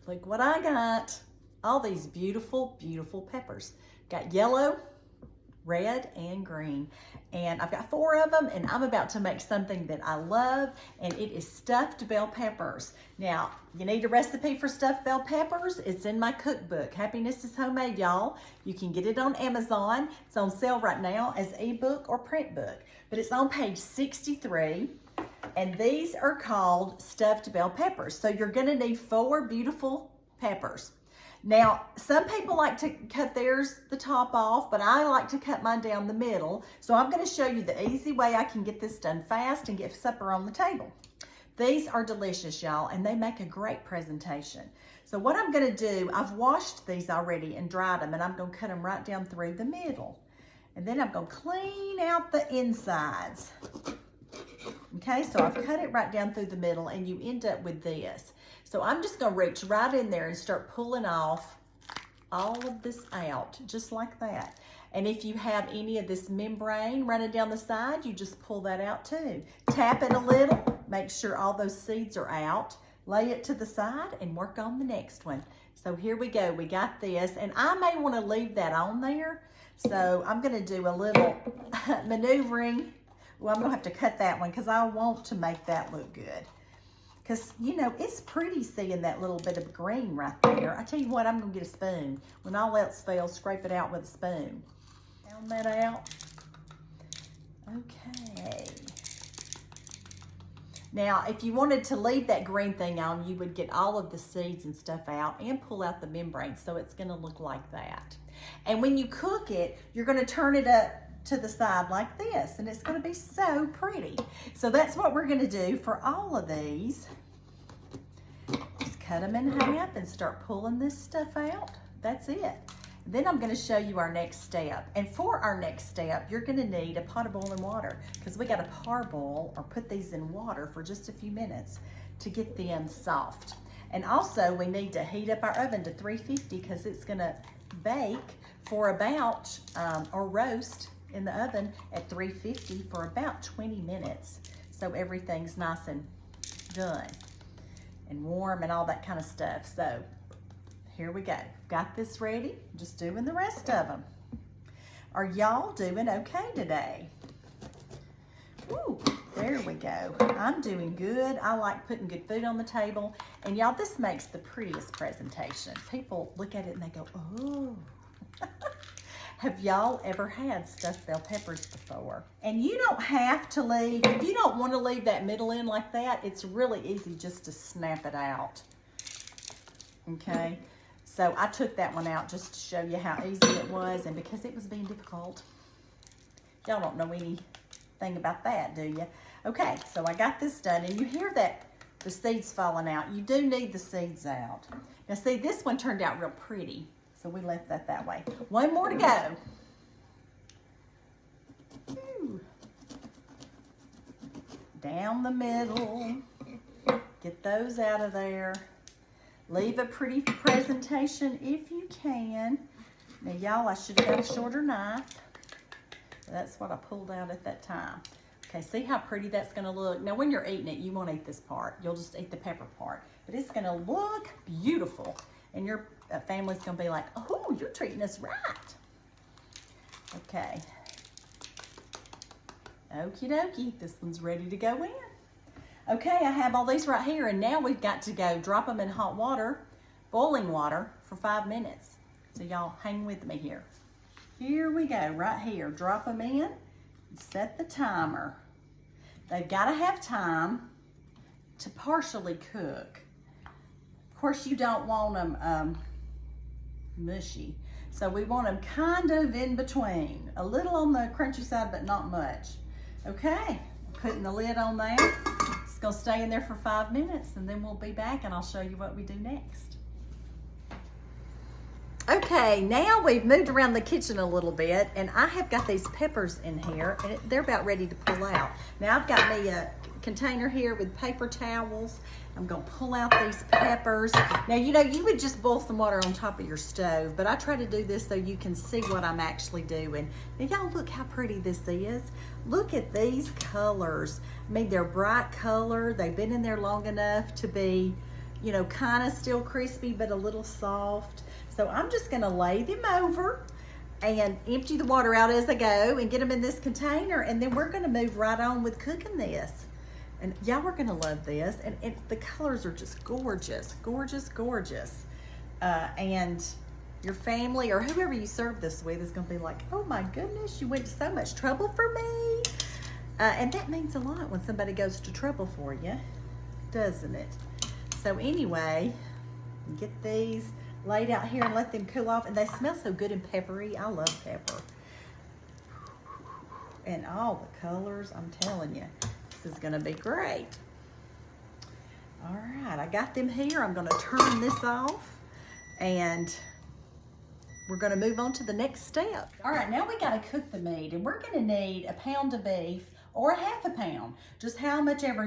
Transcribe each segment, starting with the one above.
Look what I got. All these beautiful, beautiful peppers. Got yellow, red, and green. And I've got 4 of them, and I'm about to make something that I love, and it is stuffed bell peppers. Now, you need a recipe for stuffed bell peppers. It's in my cookbook, Happiness is Homemade, y'all. You can get it on Amazon. It's on sale right now as ebook or print book, but it's on page 63. And these are called stuffed bell peppers. So you're gonna need 4 beautiful peppers. Now, some people like to cut theirs the top off, but I like to cut mine down the middle. So I'm gonna show you the easy way I can get this done fast and get supper on the table. These are delicious, y'all, and they make a great presentation. So what I'm gonna do, I've washed these already and dried them, and I'm gonna cut them right down through the middle. And then I'm gonna clean out the insides. Okay, so I've cut it right down through the middle, and you end up with this. So I'm just gonna reach right in there and start pulling off all of this out, just like that. And if you have any of this membrane running down the side, you just pull that out too. Tap it a little, make sure all those seeds are out, lay it to the side, and work on the next one. So here we go, we got this, and I may wanna leave that on there. So I'm gonna do a little maneuvering. Well, I'm gonna have to cut that one because I want to make that look good. Because, you know, it's pretty seeing that little bit of green right there. I tell you what, I'm gonna get a spoon. When all else fails, scrape it out with a spoon. Pound that out. Okay. Now, if you wanted to leave that green thing on, you would get all of the seeds and stuff out and pull out the membrane, so it's gonna look like that. And when you cook it, you're gonna turn it up to the side like this, and it's gonna be so pretty. So that's what we're gonna do for all of these. Just cut them in half and start pulling this stuff out. That's it. Then I'm gonna show you our next step. And for our next step, you're gonna need a pot of boiling water, because we gotta parboil or put these in water for just a few minutes to get them soft. And also we need to heat up our oven to 350, because it's gonna bake for about, or roast in the oven at 350 for about 20 minutes. So everything's nice and done and warm and all that kind of stuff. So here we go. Got this ready, just doing the rest of them. Are y'all doing okay today? Ooh, there we go. I'm doing good. I like putting good food on the table. And y'all, this makes the prettiest presentation. People look at it and they go, oh. Have y'all ever had stuffed bell peppers before? And you don't have to leave, if you don't want to leave that middle end like that, it's really easy just to snap it out. Okay, so I took that one out just to show you how easy it was, and because it was being difficult. Y'all don't know anything about that, do you? Okay, so I got this done, and you hear that the seeds falling out. You do need the seeds out. Now see, this one turned out real pretty. So we left that way. One more to go. Whew. Down the middle. Get those out of there. Leave a pretty presentation if you can. Now y'all, I should have got a shorter knife. That's what I pulled out at that time. Okay, see how pretty that's gonna look? Now when you're eating it, you won't eat this part. You'll just eat the pepper part. But it's gonna look beautiful. And your family's gonna be like, oh, you're treating us right. Okay. Okie dokie, this one's ready to go in. Okay, I have all these right here, and now we've got to go drop them in hot water, boiling water, for 5 minutes. So y'all hang with me here. Here we go, right here. Drop them in and set the timer. They've gotta have time to partially cook. Of course, you don't want them mushy. So we want them kind of in between. A little on the crunchy side, but not much. Okay, putting the lid on there. It's gonna stay in there for 5 minutes, and then we'll be back and I'll show you what we do next. Okay, now we've moved around the kitchen a little bit, and I have got these peppers in here, and they're about ready to pull out. Now I've got me a container here with paper towels. I'm gonna pull out these peppers. Now, you know, you would just boil some water on top of your stove, but I try to do this so you can see what I'm actually doing. Now, y'all look how pretty this is. Look at these colors. I mean, they're bright color. They've been in there long enough to be, you know, kind of still crispy, but a little soft. So I'm just gonna lay them over and empty the water out as I go and get them in this container, and then we're gonna move right on with cooking this. And y'all are gonna love this. And the colors are just gorgeous, gorgeous, gorgeous. And your family or whoever you serve this with is gonna be like, oh my goodness, you went to so much trouble for me. And that means a lot when somebody goes to trouble for you, doesn't it? So anyway, get these laid out here and let them cool off. And they smell so good and peppery. I love pepper. And all the colors, I'm telling you, this is gonna be great. All right, I got them here. I'm gonna turn this off and we're gonna move on to the next step. All right, now we gotta cook the meat, and we're gonna need a pound of beef or a half a pound, just how much ever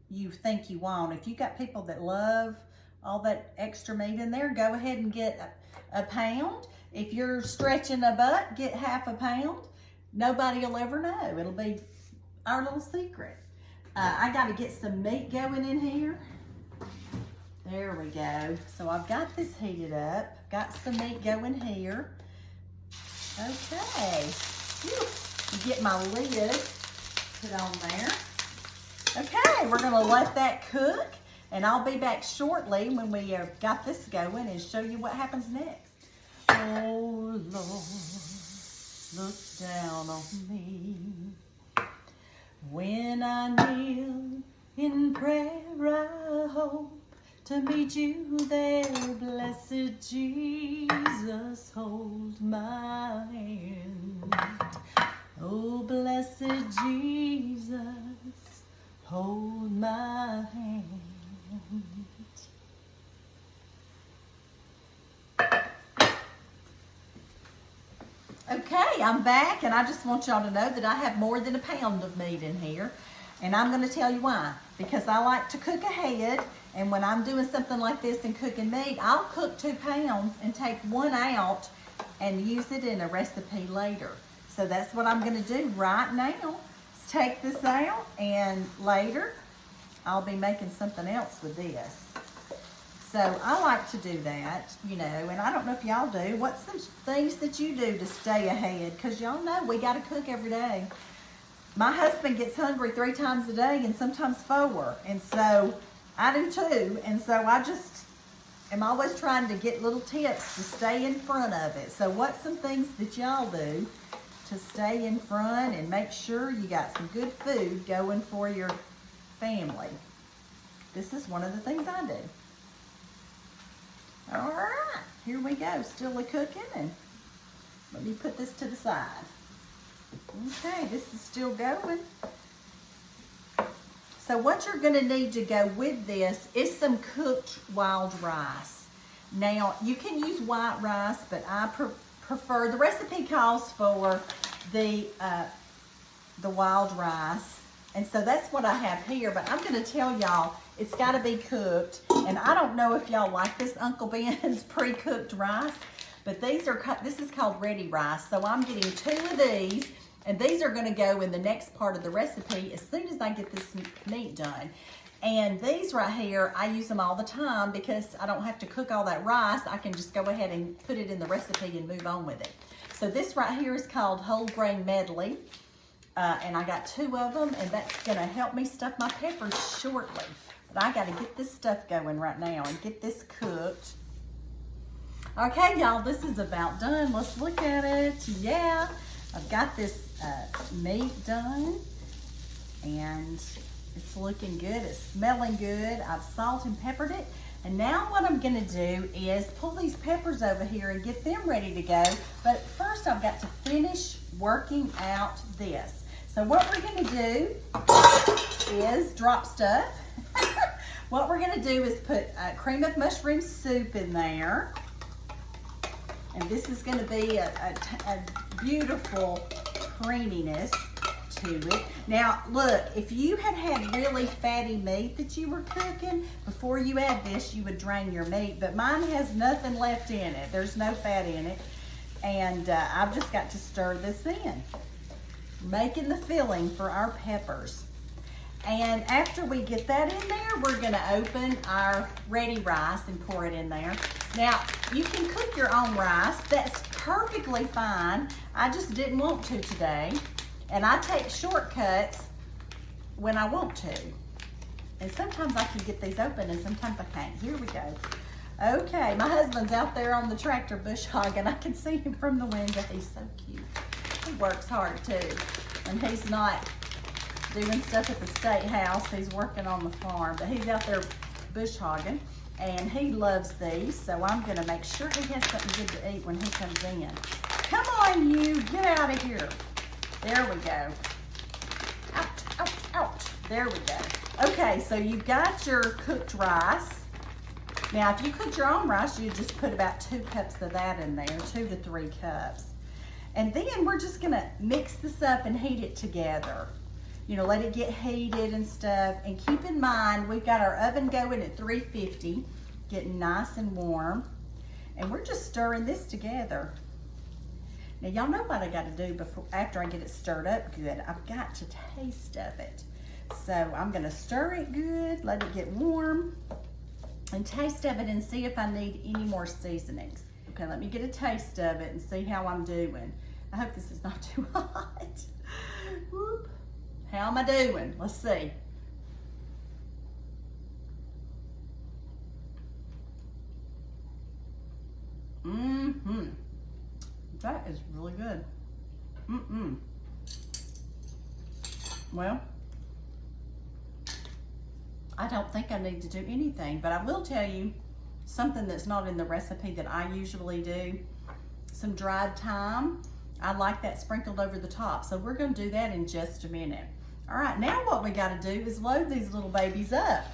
you think you want. If you got people that love all that extra meat in there, go ahead and get a pound. If you're stretching a butt, get half a pound. Nobody will ever know. It'll be our little secret. I gotta get some meat going in here. There we go. So I've got this heated up. Got some meat going here. Okay. Whew. Get my lid put on there. Okay, we're gonna let that cook, and I'll be back shortly when we got this going and show you what happens next. Oh Lord, look down on me. When I kneel in prayer, I hope to meet you there. Blessed Jesus, hold my hand. Oh, blessed Jesus, hold my hand. Okay, I'm back, and I just want y'all to know that I have more than a pound of meat in here. And I'm gonna tell you why. Because I like to cook ahead, and when I'm doing something like this and cooking meat, I'll cook 2 pounds and take 1 out and use it in a recipe later. So that's what I'm gonna do right now. Is take this out, and later I'll be making something else with this. So I like to do that, you know, and I don't know if y'all do. What's some things that you do to stay ahead? Because y'all know we gotta cook every day. My husband gets hungry 3 times a day and sometimes 4. And so I do too. And so I just am always trying to get little tips to stay in front of it. So what's some things that y'all do to stay in front and make sure you got some good food going for your family? This is one of the things I do. All right, here we go. Still cooking, and let me put this to the side. Okay, this is still going. So what you're gonna need to go with this is some cooked wild rice. Now, you can use white rice, but I prefer, the recipe calls for the wild rice. And so that's what I have here, but I'm gonna tell y'all, it's gotta be cooked. And I don't know if y'all like this Uncle Ben's pre-cooked rice, but this is called ready rice. So I'm getting 2 of these, and these are gonna go in the next part of the recipe as soon as I get this meat done. And these right here, I use them all the time because I don't have to cook all that rice. I can just go ahead and put it in the recipe and move on with it. So this right here is called whole grain medley. And I got 2 of them, and that's gonna help me stuff my peppers shortly. But I gotta get this stuff going right now and get this cooked. Okay, y'all, this is about done. Let's look at it. Yeah, I've got this meat done, and it's looking good. It's smelling good. I've salt and peppered it. And now what I'm gonna do is pull these peppers over here and get them ready to go. But first I've got to finish working out this. So what we're gonna do is drop stuff. What we're gonna do is put cream of mushroom soup in there. And this is gonna be a beautiful creaminess to it. Now look, if you had really fatty meat that you were cooking, before you add this, you would drain your meat, but mine has nothing left in it. There's no fat in it. And I've just got to stir this in, making the filling for our peppers. And after we get that in there, we're gonna open our ready rice and pour it in there. Now, you can cook your own rice. That's perfectly fine. I just didn't want to today. And I take shortcuts when I want to. And sometimes I can get these open and sometimes I can't. Here we go. Okay, my husband's out there on the tractor bush hogging. I can see him from the window. He's so cute. He works hard too. And he's not doing stuff at the state house. He's working on the farm, but he's out there bush hogging, and he loves these, so I'm gonna make sure he has something good to eat when he comes in. Come on, you, get out of here. There we go. Ouch, ouch, ouch. There we go. Okay, so you've got your cooked rice. Now, if you cooked your own rice, you just put about 2 cups of that in there, 2 to 3 cups. And then we're just gonna mix this up and heat it together. You know, let it get heated and stuff. And keep in mind, we've got our oven going at 350, getting nice and warm. And we're just stirring this together. Now, y'all know what I gotta do after I get it stirred up good. I've got to taste of it. So I'm gonna stir it good, let it get warm, and taste of it and see if I need any more seasonings. Okay, let me get a taste of it and see how I'm doing. I hope this is not too hot. Whoop. How am I doing? Let's see. That is really good. Well, I don't think I need to do anything, but I will tell you something that's not in the recipe that I usually do. Some dried thyme. I like that sprinkled over the top. So we're gonna do that in just a minute. All right, now what we gotta do is load these little babies up.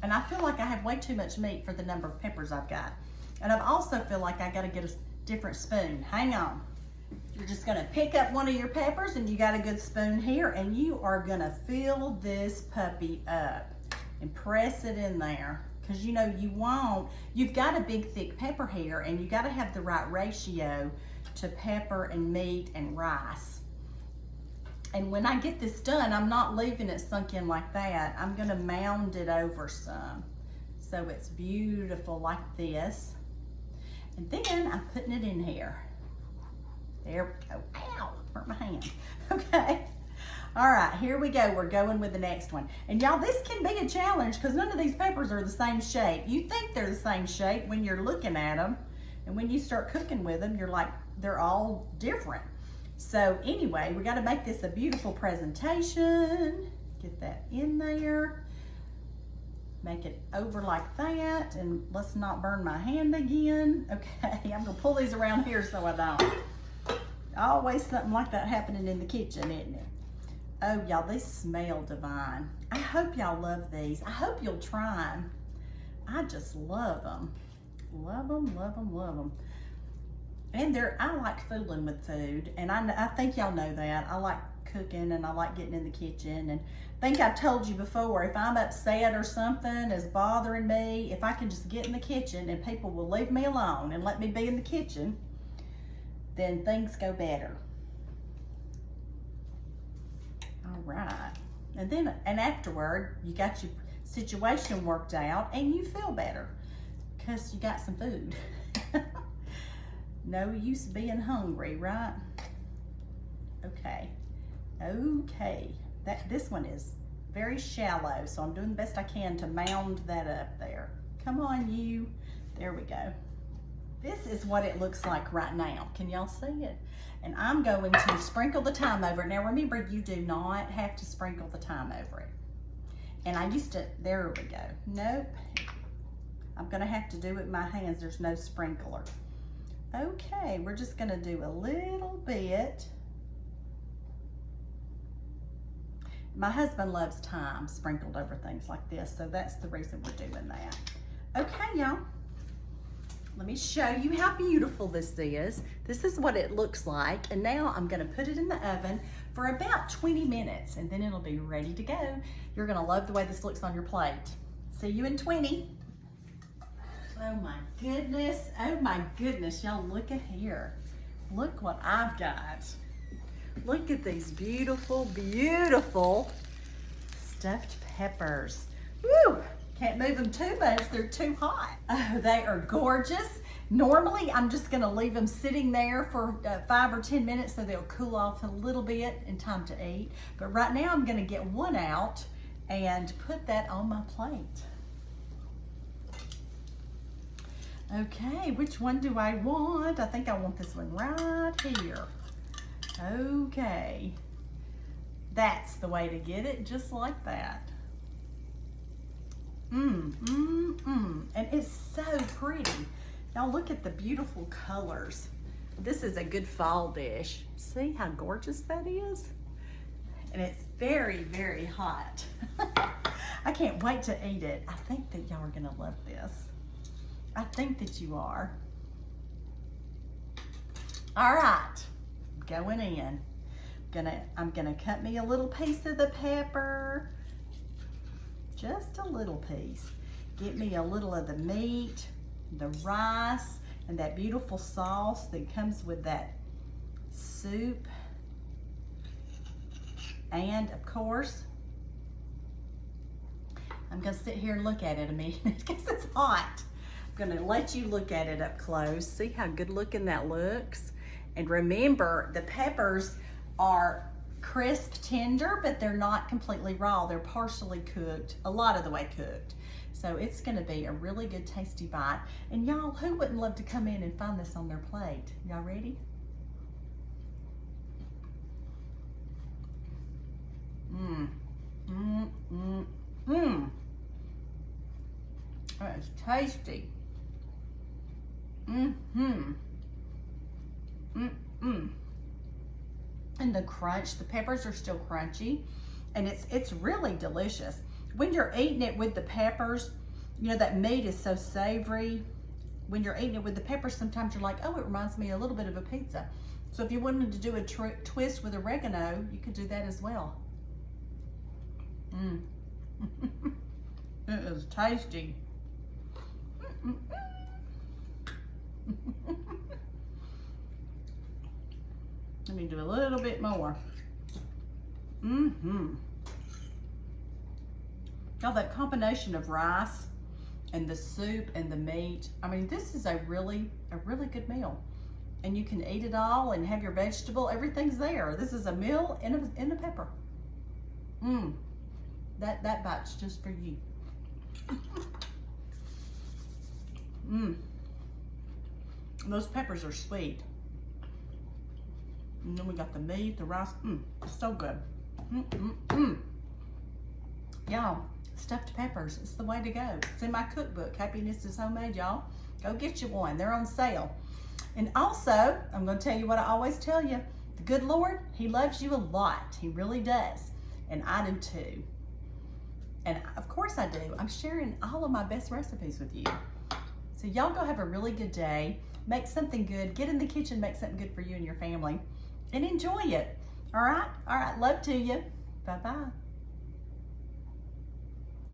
And I feel like I have way too much meat for the number of peppers I've got. And I also feel like I gotta get a different spoon. Hang on. You're just gonna pick up one of your peppers, and you got a good spoon here, and you are gonna fill this puppy up and press it in there. Because you know you've got a big thick pepper here, and you gotta have the right ratio to pepper and meat and rice. And when I get this done, I'm not leaving it sunk in like that. I'm gonna mound it over some. So it's beautiful like this. And then I'm putting it in here. There we go. Ow, hurt my hand. Okay. All right, here we go. We're going with the next one. And y'all, this can be a challenge because none of these peppers are the same shape. You think they're the same shape when you're looking at them. And when you start cooking with them, you're like, they're all different. So anyway, we got to make this a beautiful presentation. Get that in there. Make it over like that. And let's not burn my hand again. Okay, I'm going to pull these around here so I don't. Always something like that happening in the kitchen, isn't it? Oh, y'all, these smell divine. I hope y'all love these. I hope you'll try them. I just love them. Love them, love them, love them. And I like fooling with food, and I think y'all know that. I like cooking, and I like getting in the kitchen, and I think I've told you before, if I'm upset or something is bothering me, if I can just get in the kitchen and people will leave me alone and let me be in the kitchen, then things go better. All right. And afterward, you got your situation worked out and you feel better because you got some food. No use being hungry, right? Okay. Okay. This one is very shallow, so I'm doing the best I can to mound that up there. Come on, you. There we go. This is what it looks like right now. Can y'all see it? And I'm going to sprinkle the thyme over it. Now remember, you do not have to sprinkle the thyme over it. And I used to, there we go. Nope. I'm gonna have to do it with my hands. There's no sprinkler. Okay, we're just gonna do a little bit. My husband loves thyme sprinkled over things like this, so that's the reason we're doing that. Okay, y'all. Let me show you how beautiful this is. This is what it looks like. And now I'm gonna put it in the oven for about 20 minutes and then it'll be ready to go. You're gonna love the way this looks on your plate. See you in 20. Oh my goodness, y'all look at here. Look what I've got. Look at these beautiful, beautiful stuffed peppers. Woo! Can't move them too much, they're too hot. Oh, they are gorgeous. Normally, I'm just gonna leave them sitting there for 5 or 10 minutes so they'll cool off a little bit in time to eat. But right now, I'm gonna get one out and put that on my plate. Okay, which one do I want? I think I want this one right here. Okay, that's the way to get it, just like that. And it's so pretty. Now look at the beautiful colors. This is a good fall dish. See how gorgeous that is? And it's very, very hot. I can't wait to eat it. I think that y'all are gonna love this. I think that you are. All right, going in. I'm gonna cut me a little piece of the pepper. Just a little piece. Get me a little of the meat, the rice, and that beautiful sauce that comes with that soup. And of course, I'm gonna sit here and look at it a minute because it's hot. I'm gonna let you look at it up close. See how good looking that looks? And remember, the peppers are crisp, tender, but they're not completely raw. They're partially cooked, a lot of the way cooked. So it's gonna be a really good tasty bite. And y'all, who wouldn't love to come in and find this on their plate? Y'all ready? That is tasty. And the crunch, the peppers are still crunchy, and it's really delicious. When you're eating it with the peppers, you know, that meat is so savory. When you're eating it with the peppers, sometimes you're like, oh, it reminds me a little bit of a pizza. So if you wanted to do a twist with oregano, you could do that as well. It is tasty. Let me do a little bit more. Now that combination of rice and the soup and the meat, I mean, this is a really good meal. And you can eat it all and have your vegetable, everything's there. This is a meal in a pepper. That bite's just for you. Those peppers are sweet. And then we got the meat, the rice. It's so good. Y'all, stuffed peppers, it's the way to go. It's in my cookbook, Happiness is Homemade, y'all. Go get you one, they're on sale. And also, I'm gonna tell you what I always tell you. The good Lord, He loves you a lot. He really does. And I do too. And of course I do. I'm sharing all of my best recipes with you. So y'all go have a really good day. Make something good. Get in the kitchen, make something good for you and your family. And enjoy it. All right? All right. Love to you. Bye-bye.